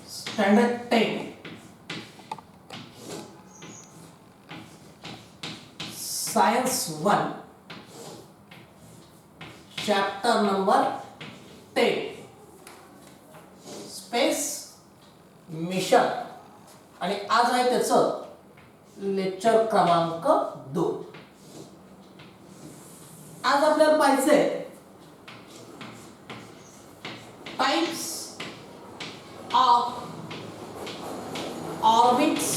Standard 10 science 1 chapter number 10 space mission आणि आज आहे त्याचं लेक्चर क्रमांक 2. आज आपल्याला पाहिजे types of orbits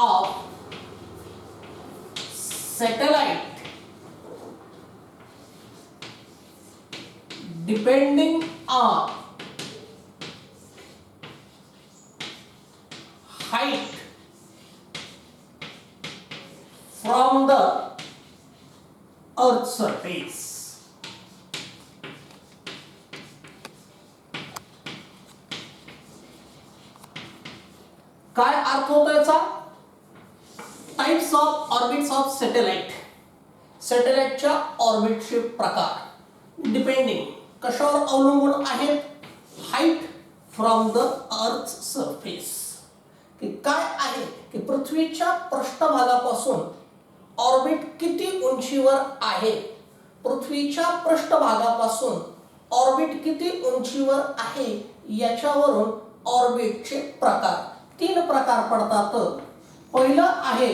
of satellite depending on height from the earth's surface. काय अर्थ होतो याचा? Types of orbits of satellite, सॅटेलाइटच्या ऑर्बिटचे प्रकार डिपेंडिंग कशावर अवलंबून आहेत? Height from the earth surface, की काय आहे की पृथ्वीच्या पृष्ठभागापासून ऑर्बिट किती उंचीवर आहे, पृथ्वीच्या पृष्ठभागापासून ऑर्बिट किती उंचीवर आहे याच्यावरून ऑर्बिटचे प्रकार 3 प्रकार पडतात. पहिलं आहे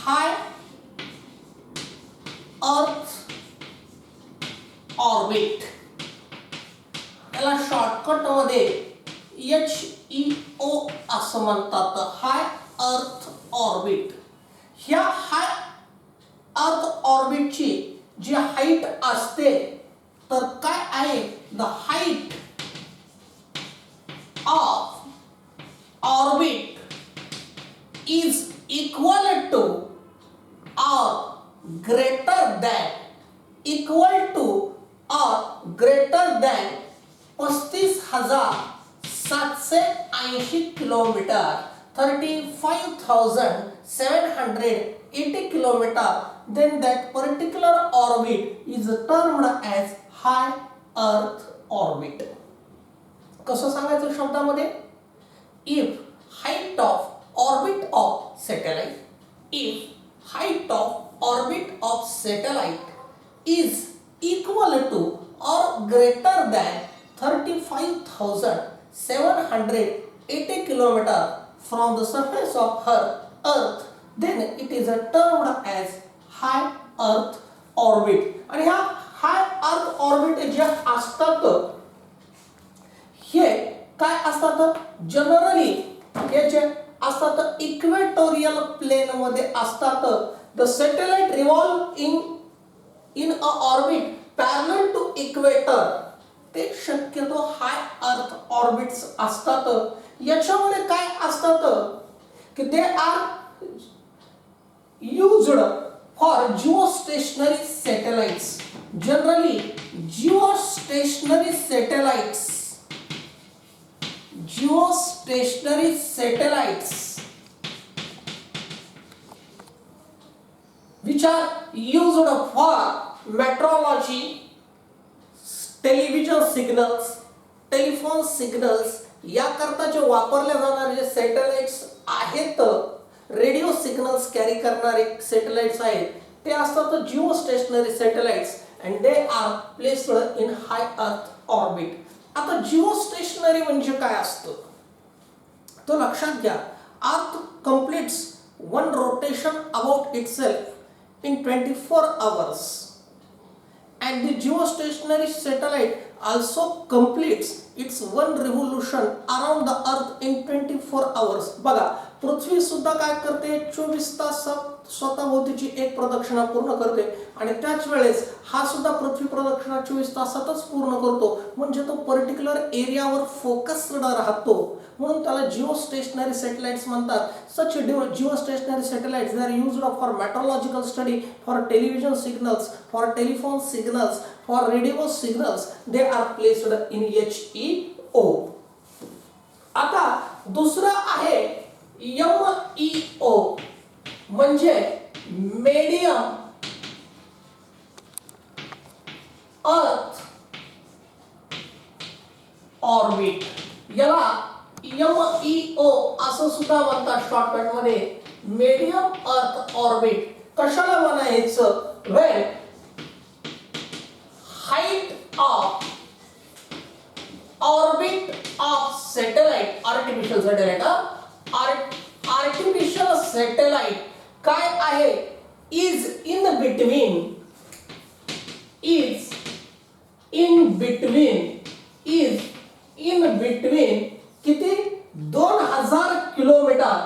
हाय अर्थ ऑर्बिट, याला शॉर्टकट मध्ये HEO असं म्हणतात. हाय अर्थ ऑर्बिट. ह्या हाय अर्थ ऑर्बिटची जी हाईट असते तर काय आहे? The height of orbit is equal to or greater than 35,780 kilometre, 35,780 kilometre. Then that particular orbit is termed as high earth orbit. कसं सांगायचं शब्दामध्ये? If height of orbit of satellite, if height of orbit of satellite is equal to or greater than 35,780 kilometer from the surface of Earth, then it is termed as high Earth orbit. आणि ह्या high Earth orbit जे असतात हे काय असतात? Generally याचे असतात equatorial plane मध्ये असतात. The satellite revolve in a orbit parallel to equator. ते शक्यतो हाय अर्थ ऑर्बिट्स असतात. याच्यामध्ये काय असतात की they are used for geostationary satellites. Generally geostationary satellites which are used for meteorology, television signals, telephone signals याकरता जे वापरले जाणारे जे सॅटेलाइट्स आहेत, रेडिओ सिग्नल्स कॅरी करणारे सॅटेलाइट्स आहेत, ते असतात geostationary satellites and they are placed in high earth orbit. आता जिओस्टेशनरी म्हणजे काय असतं तो लक्षात घ्या. अर्थ completes one rotation about itself in 24 hours and the geostationary satellite also completes its one revolution around the earth in 24 hours. बघा पृथ्वी सुद्धा काय करते? 24 तासात स्वतःभोवतीची एक प्रदक्षिणा पूर्ण करते आणि त्याच वेळेस हा सुद्धा पृथ्वी प्रदक्षिणा 24 तासातच पूर्ण करतो. म्हणजे तो पर्टिक्युलर एरियावर फोकस्ड राहतो, म्हणून त्याला जिओस्टेशनरी सॅटेलाइट्स म्हणतात. Such geostationary satellites they are used for metrological study, for television signals, for telephone signals, for radio signals. They are placed in HEO. आता दुसरं आहे MEO म्हणजे मीडियम अर्थ ऑर्बिट, याला MEO असं सुद्धा म्हणतात शॉर्टकट मध्ये, मीडियम अर्थ ऑर्बिट. कशाला म्हणायचं? When height of orbit of satellite, artificial satellite, artificial satellite काय आहे? Is in between, is in between, is in between किती? 2000 kilometre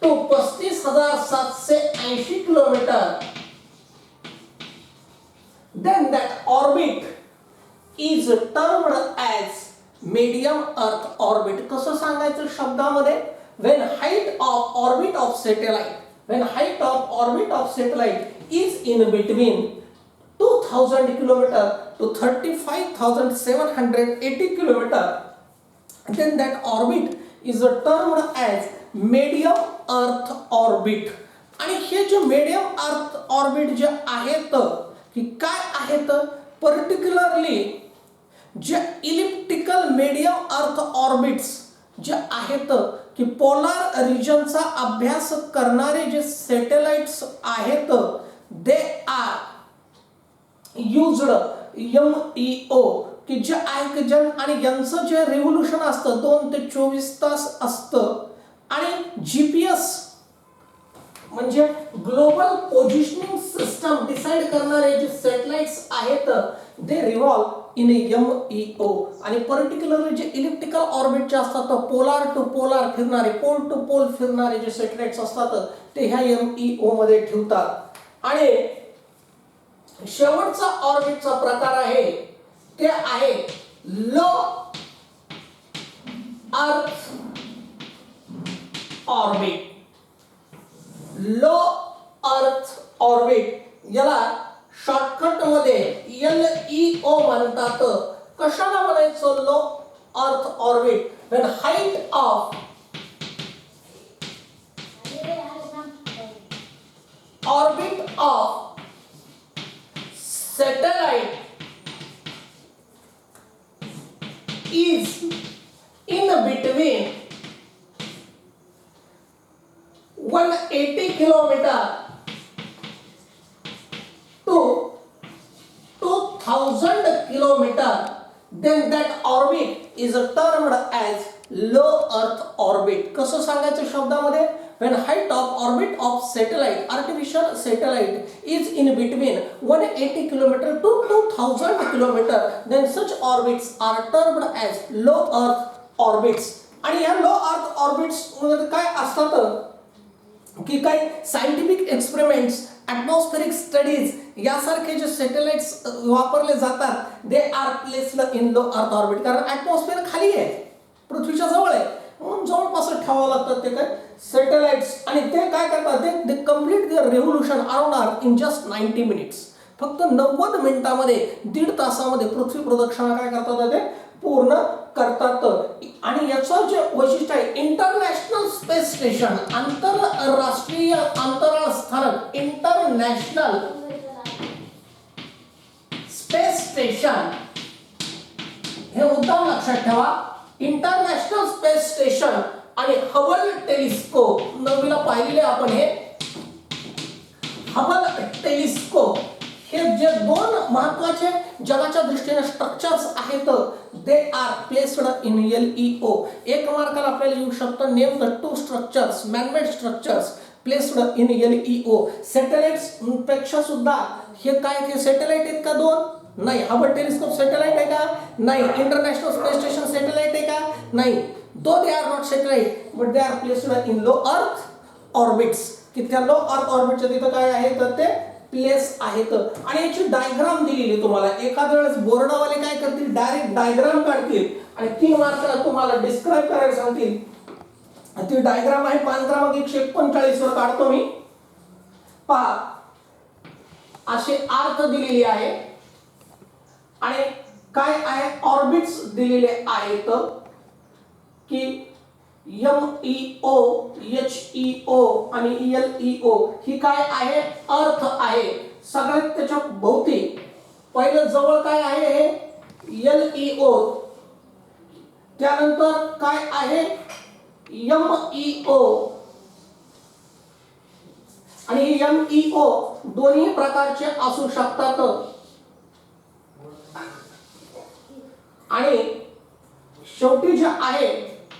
to 35,780 kilometre. Then that orbit is termed as medium earth orbit. कसं सांगायचं शब्दामध्ये? When height of orbit of satellite, when height of orbit of satellite is in between 2000 kilometer to 35,780 kilometer, then that orbit is termed as medium earth orbit. आणि हे जे medium earth orbit जे आहेत की काय आहेत? पर्टिक्युलरली जे elliptical medium अर्थ ऑर्बिट्स जे आहेत की पोलार रिजनचा अभ्यास करणारे जे सॅटेलाइट्स आहेत, दे आर युज्ड MEO की जे आहे की आणि यांचं जे रिव्होल्यूशन असतं 2 ते 24 तास असतं. आणि GPS म्हणजे ग्लोबल पोझिशनिंग सिस्टम डिसाइड करणारे जे सॅटेलाइट्स आहेत, दे रिव्हॉल्व इन MEO. आणि पर्टिक्युलरली जे इलिप्टिकल ऑर्बिटचे असतात, पोलार टू पोलार फिरणारे, पोल टू पोल फिरणारे जे सॅटेलाइट्स असतात ते ह्या MEO मध्ये ठेवतात. आणि शेवटचा ऑर्बिटचा प्रकार आहे ते आहे low earth orbit. Low earth orbit याला शॉर्टकट मध्ये LEO म्हणतात. कशाला म्हणायचं low earth orbit? When height of orbit of satellite is in between 180 kilometer to 2000 kilometer, then that orbit is termed as low earth orbit. कसं सांगायचं शब्दामध्ये? when height of orbit of satellite, artificial satellite is in between 180 kilometer to 2000 kilometer, then such orbits are termed as low earth orbits. आणि या low earth orbits मध्ये काय असतात की काही सायंटिफिक एक्सपेरिमेंट्स, ॲटमॉस्फेरिक स्टडीज यासारखे जे सॅटेलाइट्स वापरले जातात, दे are placed in low earth orbit. कारण ॲटमॉस्फेअर खाली आहे, पृथ्वीच्या जवळ आहे, म्हणून जवळपास ठेवावं लागतं ते काय सॅटेलाइट्स. आणि ते काय करतात? They complete their revolution around earth in just 90 minutes. फक्त 90 मिनिटामध्ये, 1.5 तासामध्ये पृथ्वी प्रदक्षिणा काय करतात? ते पूर्ण करतात. आणि याचं जे वैशिष्ट्य आहे, इंटरनॅशनल स्पेस स्टेशन, आंतरराष्ट्रीय अंतराळ स्थानक, इंटरनॅशनल स्पेस स्टेशन, हे मुद्दाम लक्षात ठेवा. इंटरनॅशनल स्पेस स्टेशन आणि हबल टेलिस्कोप, नवीला पाहिलेले आपण हे हबल टेलिस्कोप, हे जे 2 महत्त्वाचे जगाच्या दृष्टीने स्ट्रक्चर्स आहेत, दे आर प्लेस्ड इन LEO. एक मार्काला आपल्याला येऊ शकतं, name the 2 structures, man-made structures placed in LEO. Satellites पेक्षा सुद्धा हे काय ते सॅटेलाइट आहेत का? 2 नाही. हबल टेलिस्कोप सॅटेलाइट आहे का? नाही. इंटरनॅशनल स्पेस स्टेशन सॅटेलाइट आहे का? नाही. Though they are not satellite but they are placed in low earth orbits. की त्या लो अर्थ ऑर्बिटच्या तिथं काय आहे तर ते प्लेस आहेत. आणि याची डायग्राम दिलेली तुम्हाला. एखाद्या वेळेस बोर्डावाले काय करतील, डायरेक्ट डायग्राम काढतील आणि 3 मार्काला तुम्हाला डिस्क्राइब करायला सांगतील. ती डायग्राम आहे 5 क्रमांक 139 वर काढतो मी. पहा, असे अर्थ दिलेली आहे आणि काय आहे ऑर्बिट्स दिलेले आहेत की MEO, HEO आणि LEO ही काय आहे? अर्थ आहे. सगळ्यात त्याच्या भोवती पहिलं जवळ काय आहे हे LEO, त्यानंतर काय आहे MEO, आणि MEO दोन्ही प्रकारचे असू शकतात, आणि शेवटी जे आहे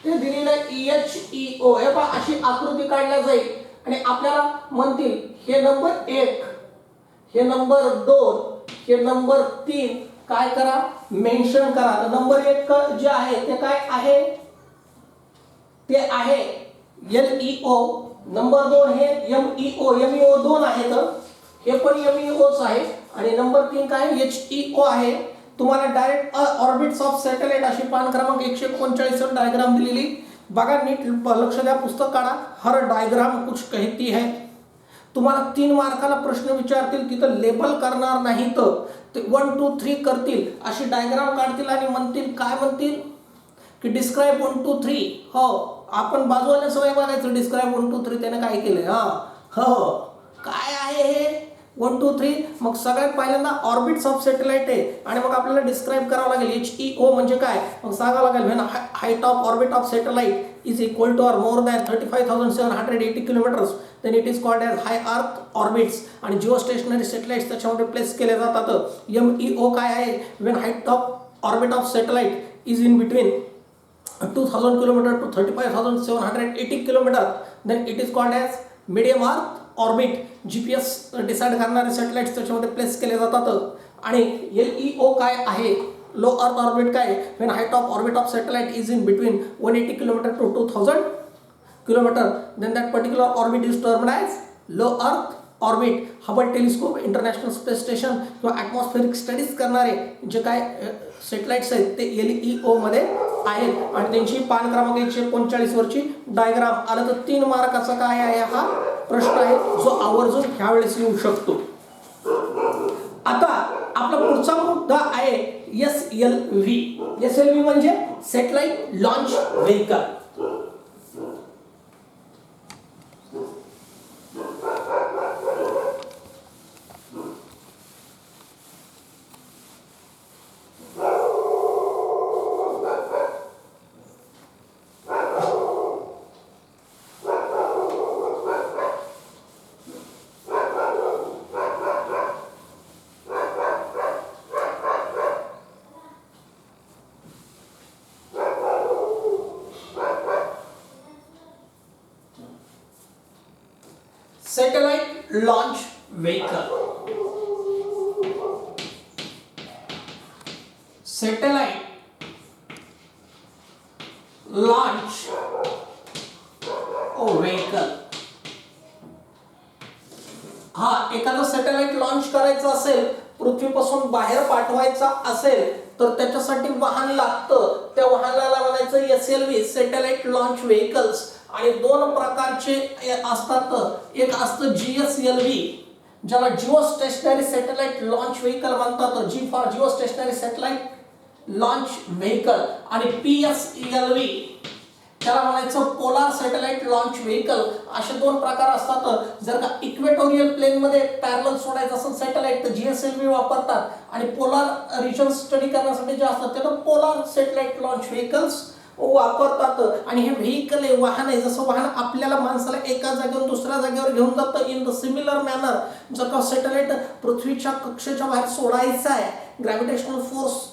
ते दिलेलं HEO. हे पहा अशी आकृती काढल्या जाईल आणि आपल्याला म्हणतील हे नंबर 1, हे नंबर 2, हे नंबर 3 काय करा मेन्शन करा. तर नंबर 1 जे आहे ते काय आहे ते आहे LEO, नंबर 2 हे MEO 2 आहेत, हे पण MEOच आहे, आणि नंबर 3 काय HEO आहे. तुम्हाला डायरेक्ट ऑर्बिट्स ऑफ सॅटेलाइट अशी पान क्रमांक 139 डायग्राम दिलेली बघा, नीट लक्ष द्या, पुस्तक काढा. हर डायग्राम कुछ कहती है. तुम्हाला 3 मार्काला प्रश्न विचारतील, तिथं लेबल करणार नाहीत, ते 1 2 3 करतील, अशी डायग्राम काढतील आणि म्हणतील काय म्हणतील की डिस्क्राइब 1 2 3. हो, आपण बाजूवाल्या सवय बघायचं डिस्क्राइब 1 2 3 त्याने काय केलंय. हो काय आहे हे 1 2 3. मग सगळ्यात पहिल्यांदा ऑर्बिट्स ऑफ सॅटेलाइट आहे, आणि मग आपल्याला डिस्क्राइब करावं लागेल HEO म्हणजे काय. मग सांगावं लागेल when height of orbit of satellite is equal to or more than 35,780 kilometres then it is called as high earth orbits. आणि जिओ स्टेशनरी सॅटेलाइट्स त्याच्यामध्ये प्लेस केले जातात. MEO काय आहे, when height of orbit of satellite is in between 2000 kilometre to 35,780 kilometre then it is called as medium earth orbit. GPS decide करणारे satellites त्याच्यामध्ये place केले जातात. आणि LEO काय आहे, लो अर्थ ऑर्बिट काय, when height of orbit of satellite is in between 180 kilometre to 2000 kilometre then that particular orbit is termed as low earth orbit. Hubble telescope, international space station किंवा atmospheric studies करणारे जे काय satellites आहेत ते LEO मध्ये आहेत, आणि त्यांची पान क्रमांक 139 वरची डायग्राम आलं. तर 3 मार्काचा काय आहे हा प्रश्न आहे, जो आवर्जून ह्यावेळेस येऊ शकतो. आता आपला पुढचा मुद्दा आहे SLV. SLV म्हणजे satellite launch vehicle. Satellite launch vehicle. Satellite launch vehicle. हा एखादा सॅटेलाइट लॉन्च करायचा असेल, पृथ्वीपासून बाहेर पाठवायचा असेल, तर त्याच्यासाठी वाहन लागतं. त्या वाहनाला म्हणायचं SLV, सॅटेलाइट लॉन्च व्हेकल्स. आणि 2 प्रकारचे असतात. एक असतं GSLV, ज्याला geostationary satellite launch vehicle म्हणतात, G for geostationary satellite launch vehicle. आणि PSLV त्याला म्हणायचं पोलार सॅटेलाइट लॉन्च व्हेकल. असे 2 प्रकार असतात. जर का इक्वेटोरियल प्लेन मध्ये पॅरलल सोडायचं असेल सॅटेलाइट तर GSLV वापरतात, आणि पोलार रिजन स्टडी करण्यासाठी जे असतात त्याला पोलार सॅटेलाइट लॉन्च व्हेकल्स वापरतात. आणि हे व्हेकल आहे, वाहन आहे. जसं वाहन आपल्याला माणसाला एका जागेवरून दुसऱ्या जागेवर घेऊन जातं, इन द सिमिलर मॅनर जर का सॅटेलाइट पृथ्वीच्या कक्षेच्या बाहेर सोडायचा आहे, ग्रॅव्हिटेशनल फोर्स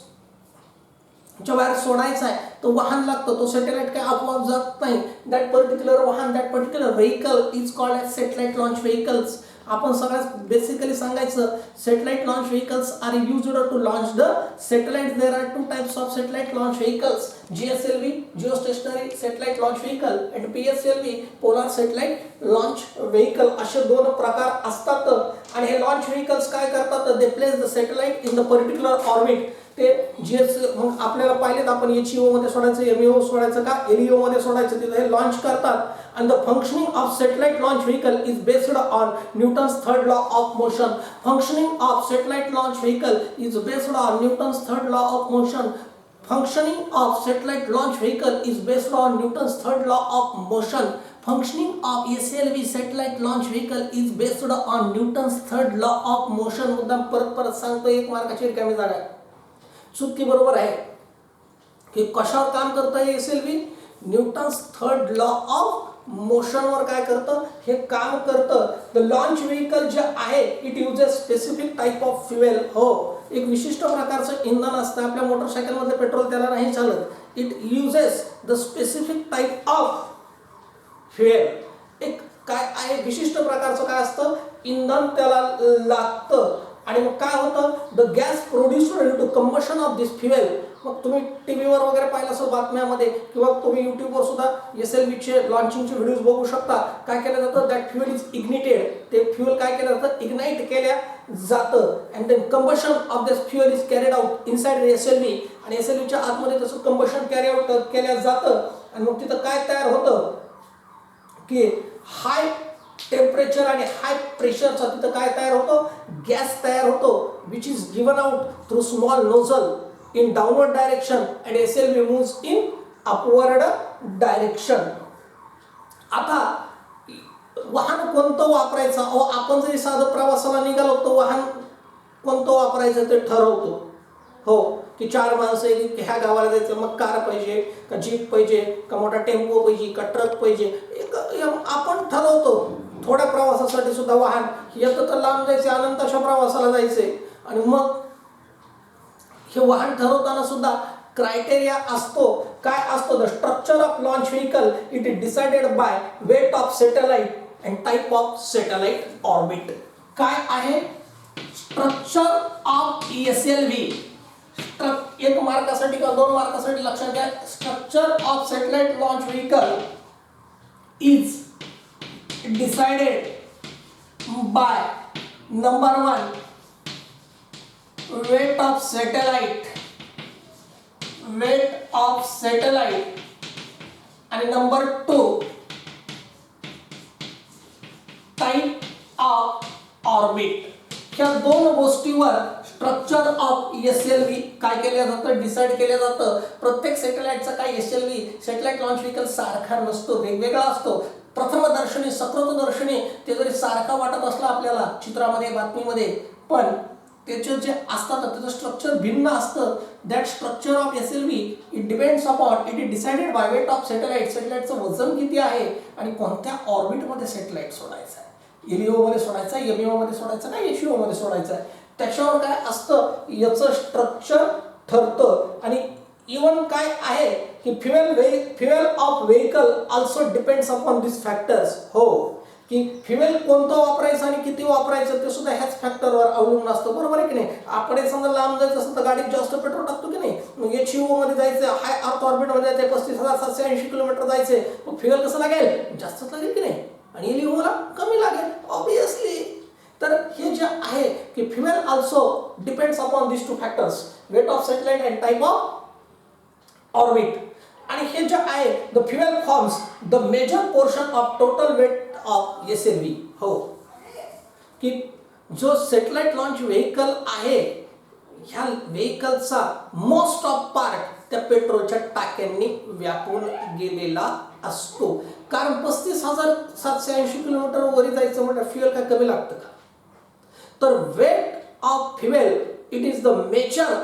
च्या बाहेर सोडायचा आहे, तो वाहन लागतं. तो सॅटेलाइट काय आपोआप जात नाही. दॅट पर्टिक्युलर वाहन, that particular vehicle is called as satellite launch vehicles. आपण सगळ्यात बेसिकली सांगायचं, satellite launch vehicles are used to launch the satellite. There are 2 types of satellite launch vehicles, GSLV geostationary satellite launch vehicle and PSLV polar satellite launch vehicle. असे 2 प्रकार असतात. आणि हे launch vehicles काय करतात, दे place the satellite in the particular orbit. ते मग आपल्याला पाहिलेत आपण HEO मध्ये सोडायचं, MEO सोडायचं का LEO मध्ये सोडायचं, तिथे हे लॉन्च करतात. and the functioning of satellite launch vehicle is based on Newton's third law of motion. Functioning of satellite launch vehicle is based on Newton's third law of motion. Functioning of satellite launch vehicle is based on Newton's third law of motion. Functioning of SLV satellite launch vehicle is based on Newton's third law of motion. मुद्दाम परत परत सांगतो, एक मार्काची रिकामी जागा आहे. चुकी बरोबर आहे की कशावर काम करतं हे एसएलव्ही? न्यूटन्स थर्ड लॉ ऑफ मोशनवर काय करतं, हे काम करतं. द लॉन्च व्हेकल जे आहे it uses specific type of fuel. हो, एक विशिष्ट प्रकारचं इंधन असतं. आपल्या मोटरसायकलमध्ये पेट्रोल त्याला नाही चालत. It uses the specific type of fuel. एक काय आहे, विशिष्ट प्रकारचं काय असतं, इंधन त्याला लागतं. आणि मग काय होतं, the gas produced due to combustion of this fuel. मग तुम्ही टीव्हीवर वगैरे पाहिलं असेल बातम्यामध्ये, किंवा तुम्ही युट्यूबवर सुद्धा एसएलव्हीचे लॉन्चिंगचे व्हिडिओज बघू शकता. काय केलं जातं, दॅट फ्युएल इज इग्निटेड. ते फ्युएल काय केलं जातं, इग्नाइट केल्या जातं. And then combustion of this fuel is carried out inside the SLV. आणि एसएलव्हीच्या आतमध्ये त्याचं कंबशन कॅरी आउट केलं जातं. आणि मग तिथं काय तयार होतं की हाय टेम्परेचर आणि हाय प्रेशरचा तिथं काय तयार होतो, गॅस तयार होतो, which is given out through small nozzle in downward direction and SLV moves in upward direction. आता वाहन कोणतं वापरायचं, आपण जरी साधं प्रवासाला निघालो तो वाहन कोणतं वापरायचं ते ठरवतो. हो, की 4 माणसं की ह्या गावाला जायचं, मग कार पाहिजे का जीप पाहिजे का मोठा टेम्पो पाहिजे का ट्रक पाहिजे, आपण ठरवतो. थोड्या प्रवासासाठी सुद्धा वाहन येतं तर लांब जायचे, अनंताच्या प्रवासाला जायचे. आणि मग हे वाहन ठरवताना सुद्धा क्रायटेरिया असतो. काय असतो, the structure of launch vehicle it is decided by weight of satellite and type of satellite orbit. काय आहे स्ट्रक्चर ऑफ एसएलव्ही? एक मार्कासाठी किंवा 2 मार्कासाठी लक्षात घ्या. Structure of satellite launch vehicle is decided by number 1 weight of satellite आणि number 2 type of orbit. ह्या 2 गोष्टीवर structure of एसएलव्ही काय केलं जातं, डिसाइड केलं जातं. प्रत्येक सॅटेलाइटचा काय एसएलव्ही सॅटेलाइट लॉन्च व्हेकल सारखा नसतो, वेगवेगळा असतो. प्रथमदर्शनी सकृतदर्शनी ते जरी सारखा वाटत असला आपल्याला चित्रामध्ये बातमीमध्ये, पण त्याचे जे असतात त्याचं स्ट्रक्चर भिन्न असतं. That structure of SLV it depends upon, it is decided by weight of satellite. सॅटेलाइटचं वजन किती आहे आणि कोणत्या ऑर्बिटमध्ये सॅटेलाइट सोडायचं आहे, एलईओ मध्ये सोडायचं आहे, एमईओ मध्ये सोडायचं आहे, एसईओ मध्ये सोडायचं आहे, त्याच्यावर काय असतं याचं स्ट्रक्चर ठरतं. आणि इवन काय आहे की fuel of vehicle also depends upon this factors. हो, की फ्युएल कोणतं वापरायचं आणि किती वापरायचं ते सुद्धा ह्याच फॅक्टरवर अवलंबून असतं. बरोबर आहे की नाही? आपण समजा लांब जायचं असेल तर गाडीत जास्त पेट्रोल टाकतो की नाही. मग एचईओ मध्ये जायचं, हाय अर्थ ऑर्बिटमध्ये जायचं, 35,780 किलोमीटर जायचे, मग फ्युएल कसं लागेल, जास्तच लागेल की नाही. आणि एलईओला कमी लागेल ऑब्विसली. तर हे जे आहे की fuel also depends upon this 2 factors, weight of satellite and type of orbit. आणि हे जे आहे the fuel forms the major portion of total weight of SLV. हो, की जो सॅटेलाइट लॉन्च व्हेकल आहे ह्या व्हेकलचा मोस्ट ऑफ पार्ट त्या पेट्रोलच्या टाक्यांनी व्यापून गेलेला असतो. कारण 35,780 किलोमीटर वरी जायचं म्हणजे फ्युएल काय कमी लागतं का? तर weight of fuel it is the major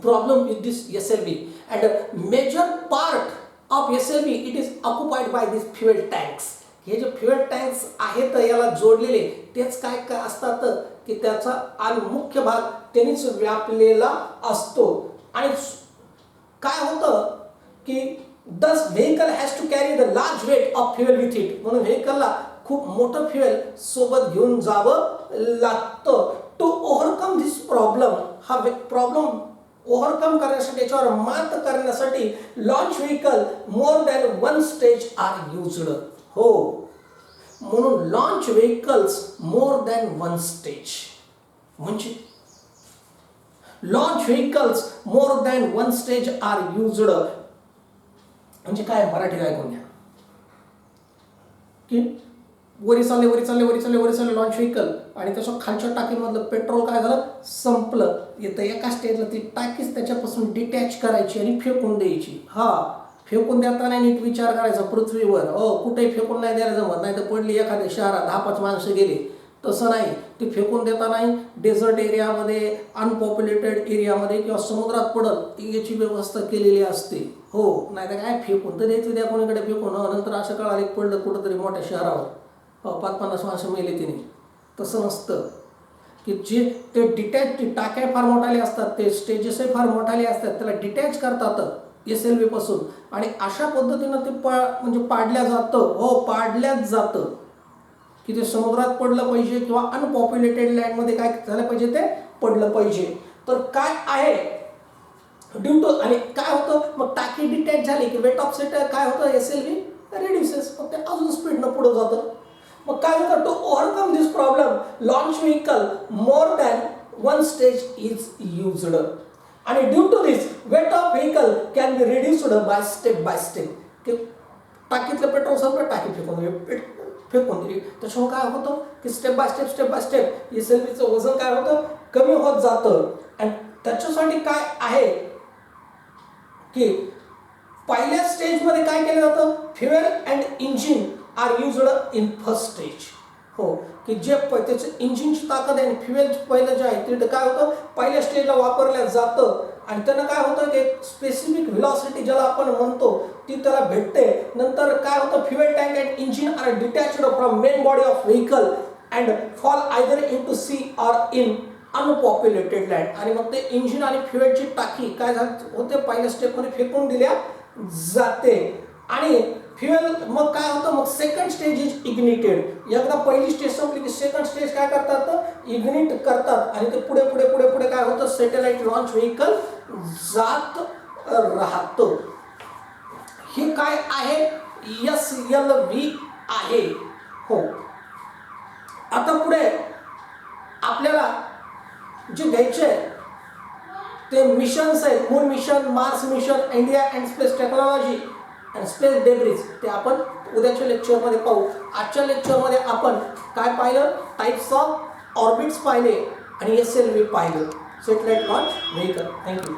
problem with this SLV and major part of SLV it is occupied by this fuel tanks. हे जे फ्युएल टँक्स आहेत याला जोडलेले तेच काय काय असतात की त्याचा आणि मुख्य भाग त्यांनीच व्यापलेला असतो. आणि काय होतं की this vehicle has to carry the large weight of fuel with it. म्हणून व्हेकलला खूप मोठं फ्युएल सोबत घेऊन जावं लागतं. टू ओव्हरकम दिस प्रॉब्लेम, हा प्रॉब्लेम ओव्हरकम करण्यासाठी, याच्यावर मात करण्यासाठी launch vehicle more than 1 stage are used. हो, म्हणून launch vehicles more than 1 stage म्हणजे launch vehicles more than 1 stage are used. म्हणजे काय, मराठी ऐकून घ्या की वरी चालले लॉन्च व्हेकल आणि त्याच्या खालच्या टाकीमधलं पेट्रोल काय झालं, संपलं. येतं एका स्टेजला ती टाकीच त्याच्यापासून डिटॅच करायची आणि फेकून द्यायची. हा, फेकून देताना नीट विचार करायचा पृथ्वीवर कुठेही फेकून नाही द्यायला जमत, नाही तर पडली एखाद्या शहरात 10-5 माणसं गेली, तसं नाही. ती फेकून देता नाही. डेझर्ट एरियामध्ये, अनपॉप्युलेटेड एरियामध्ये किंवा समुद्रात पडल याची व्यवस्था केलेली असते. हो, नाही तर काय फेकून तर द्यायचं, द्या कोणीकडे फेकून. नंतर असं कळालं पडलं कुठंतरी मोठ्या शहरावर 5-50 माणसं मेले तिने. तसं नसतं की जे ते डिटॅच टाक्या फार मोठाले असतात, ते स्टेजेसही फार मोठाले असतात, त्याला डिटॅच करतात SLV पासून आणि अशा पद्धतीनं ते म्हणजे पाडल्या जातं. पाडल्याच जातं की ते समुद्रात पडलं पाहिजे किंवा अनपॉप्युलेटेड लँडमध्ये काय झालं पाहिजे ते पडलं पाहिजे. तर काय आहे ड्यू टू आणि काय होतं मग टाकी डिटॅच झाली की वेट ऑफ सेटल काय होतं SLV रिड्युसेस, मग ते अजून स्पीडनं पुढे जातं. मग काय होतं to overcome this problem launch vehicle more than one stage is used आणि due to this weight of vehicle can be reduced by step की टाकीतलं पेट्रोल सगळं टाकी फेकून दिली. त्याच्यामुळे काय होतं की स्टेप बाय स्टेप SLVचं वजन काय होतं कमी होत जातं. आणि त्याच्यासाठी काय आहे की पहिल्या स्टेजमध्ये काय केलं जातं fuel and engine are used in first stage. हो, की जे त्याचं इंजिनची ताकद आहे आणि फ्युएल पहिलं जे आहे ते काय होतं पहिल्या स्टेजला वापरलं जातं आणि त्यानं काय होतं की स्पेसिफिक व्हेलॉसिटी ज्याला आपण म्हणतो ती त्याला भेटते. नंतर काय होतं fuel tank and engine are detached from main body of vehicle and fall either into sea or in unpopulated land आणि मग ते इंजिन आणि फ्युएलची टाकी काय होते पहिल्या स्टेपमध्ये फेकून दिल्या जाते. आणि फ्युएल मग काय होतं मग सेकंड स्टेज इज इग्निटेड. एकदा पहिली स्टेज संपली की सेकंड स्टेज काय करतात इग्निट करतात आणि ते पुढे काय होतं सॅटेलाइट लॉन्च व्हेकल जात राहतं. हे काय आहे SLV आहे. हो, आता पुढे आपल्याला जे घ्यायचे ते मिशन्स आहेत. Moon mission, Mars mission, India and space technology and space debris ते आपण उद्याच्या लेक्चरमध्ये पाहू. आजच्या लेक्चरमध्ये आपण काय पाहिलं टाइप्स ऑफ ऑर्बिट्स पाहिले आणि SLV पाहिलं सॅटेलाइट लॉन्च व्हेकल. थँक्यू.